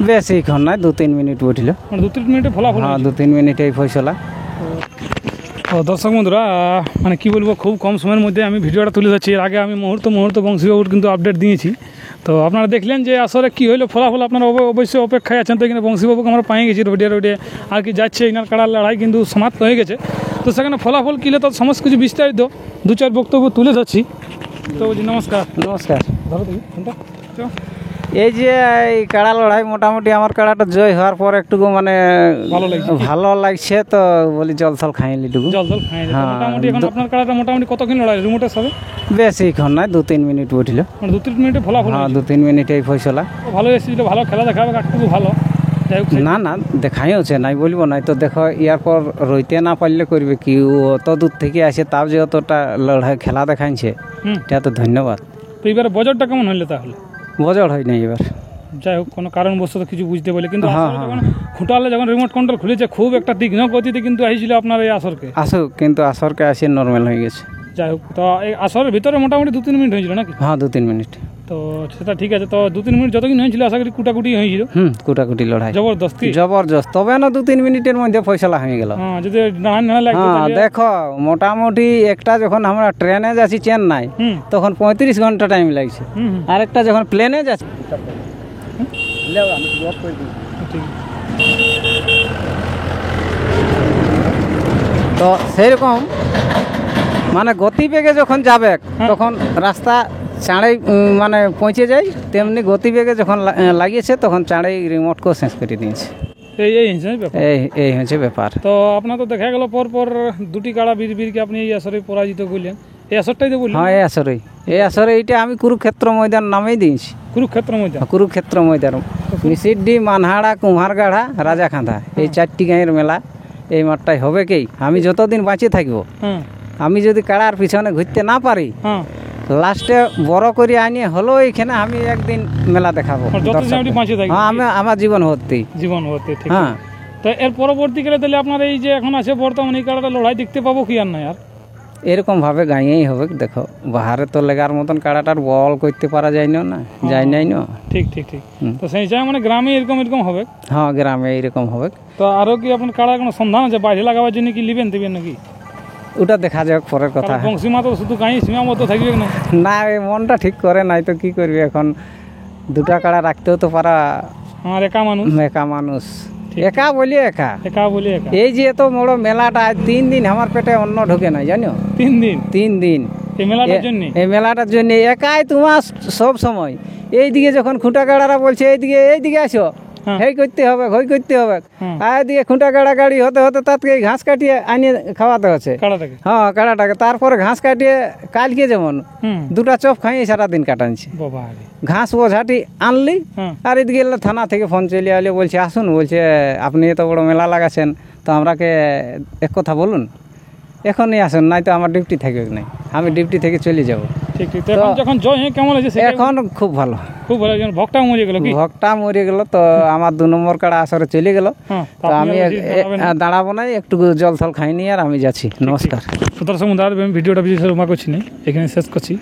বেশিক্ষণ নয়, 2-3 মিনিট বইছিল। মানে 2-3 মিনিটে ফলাফল? হ্যাঁ, 2-3 মিনিটেই ফয়সলা। তো দর্শক বন্ধুরা, মানে কী বলবো, খুব কম সময়ের মধ্যে আমি ভিডিওটা তুলে ধরছি। এর আগে আমি মুহূর্ত বংশীবাবুর কিন্তু আপডেট দিয়েছি। তো আপনারা দেখলেন যে আসলে কী হইলো ফলাফল, আপনারা অবশ্যই অপেক্ষায় আছেন। তো এখানে বংশীবাবুকে আমরা পেয়ে গেছি রোডে আর কি যাচ্ছে, এনার কাড়ার লড়াই কিন্তু সমাপ্ত হয়ে গেছে। তো সেখানে ফলাফল কী হলো তো সমস্ত কিছু বিস্তারিত 2-4 বক্তব্য তুলে ধরছি। তো বলছি নমস্কার। নমস্কার। ধরো তুমি ফোনটা। এই যে এই কাড়া লড়াই মোটামুটি আমার কাড়াটা জয় হওয়ার পর একটু মানে ভালো লাগছে, তো বলি জল থল খাইলি টুকু। জল খাই মোটামুটি। এখন আপনার কাড়াটা মোটামুটি কতক্ষণ লড়াই রিমোটের সাথে? বেশিক্ষণ নয়, 2-3 মিনিট বইছিল। মানে 2-3 মিনিটে ফলাফল? হ্যাঁ, 2-3 মিনিটেই ফয়সলা। ভালো এসেছিল, ভালো খেলা দেখাবে, একটু ভালো। না না, দেখাইছে নাই বলবো নাই তো। দেখো ইয়ার পর রইতে না পারলে করবে কি, অত দূর থেকে আসে তাও যে অতটা লড়াই খেলা দেখাইছে, এটা তো ধন্যবাদ। তো এবারে বজরটা কেমন হইলে? তাহলে বজর হয় নাই এবার, যাই হোক কোনো কারণবশত কিছু বুঝতে পারলে। কিন্তু যখন খুঁটালে যখন রিমোট কন্ট্রোল খুলেছে খুব একটা তীক্ষ্ণ গতিতে কিন্তু আসছিল আপনার এই আসরকে। আসুক, কিন্তু আসরকে আসে নর্মাল হয়ে গেছে। যাই হোক, তো এই আসরের ভিতরে মোটামুটি 2-3 মিনিট হয়েছিল নাকি? হ্যাঁ, 2-3 মিনিট। তো সেটা ঠিক আছে। তো 2-3 মিনিট যতক্ষণ হয়েছিল আশা করি কুটাকুটি হয়েছিল। কুটাকুটি লড়াই জবরদস্ত। তবে না 2-3 মিনিটের মধ্যে ফয়সলা হয়ে গেল। হ্যাঁ, যদি হ্যাঁ দেখো মোটামুটি একটা যখন আমরা ট্রেনে যাচ্ছি চেন্নাই, তখন 35 ঘন্টা টাইম লাগছে। আরেকটা যখন প্লেনে যাচ্ছি, তো সেইরকম মানে গতিবেগে যখন যাবে তখন রাস্তা চাঁড়েই মানে পৌঁছে যায়, তেমনি গতিবেগে যখন লাগিয়েছে তখন চাঁড়েই রিমোটকেও শেষ করে দিয়েছে। এই হচ্ছে ব্যাপার। তো আপনার তো দেখা গেল পর 2টি কাড়া বীরকে আপনি এই আসরে পরাজিত করলেন। এই আসরটাই তো বললেন? হ্যাঁ, এই আসরে এইটা আমি কুরুক্ষেত্র ময়দান নামেই দিয়েছি। কুরুক্ষেত্র ময়দান মিসিডি, মানহাড়া, কুম্হারগাড়া, রাজাখাঁধা, এই 4টি গাঁয়ের মেলা এই মাঠটাই হবে। কি আমি যতদিন বাঁচে থাকবো, আমি যদি কাড়ার পিছনে ঘুরতে না পারি, লাস্টে বড় করে আনিয়ে হলো এইখানে আমি একদিন মেলা দেখাবো। হ্যাঁ, আমার জীবন হতেই। হ্যাঁ, তো এর পরবর্তীকালে তাহলে আপনার এই যে এখন আছে বর্তমানে এই কাড়াটা লড়াই দেখতে পাবো কি আর না? আর এরকম ভাবে গাঁয়েই হবে। দেখো বাহারে তো লেগার মতন কাড়াটার বল করতে পারা যায় না, যায় নাই না। ঠিক। তো সেই চাই মানে গ্রামে এরকম হবে। হ্যাঁ, গ্রামে এইরকম হবে। তো আরো কি আপনার কাড়ার কোনো সন্ধান আছে বাইরে লাগাবার জন্য? কি দিবেন নাকি? ওটা দেখা যাক, পরের কথা। বংশীমা তো শুধু গাঁয়ে সীমাবদ্ধ থাকবে না, মনটা ঠিক করে নাই তো কি করবি এখন। 2টা কাড়া রাখতেও তো পারা। আমার একা মানুষ একা বলি একা। এই যে এত বড় মেলাটা 3 দিন আমার পেটে অন্ন ঢোকে না, জানো? 3 দিন এই মেলাটার জন্য একাই তোমার সব সময়। এইদিকে যখন খুঁটা কাড়ারা বলছে এইদিকে আসো, হেই করতে হবে, হই করতে হবে, আর এদিকে খুঁটা কাড়া গাড়ি হতে তাকে ঘাস কাটিয়ে আনিয়ে খাওয়াতে হচ্ছে। হ্যাঁ, কাড়াটাকে। তারপরে ঘাস কাটিয়ে কালকে যেমন 2টা চপ খাইয়ে সারাদিন কাটানছি। ঘাস বোঝাটি আনলি, আর এদিকে থানা থেকে ফোন চলে এলে, বলছে আসুন, বলছে আপনি এত বড় মেলা লাগাচ্ছেন, তো আমরাকে এক কথা বলুন, এখনই আসুন, নাই তো আমার ডিউটি থাকবে নাই, আমি ডিউটি থেকে চলে যাবো। এখন খুব ভালো। ভক্তা মরে গেল তো আমার 2 নম্বর কাড়া আসরে চলে গেল। তো আমি দাঁড়াবো না, একটু জল থল খাইনি আর আমি যাচ্ছি। নমস্কার। ভিডিওটা বেশি করছি না, এখানে শেষ করছি।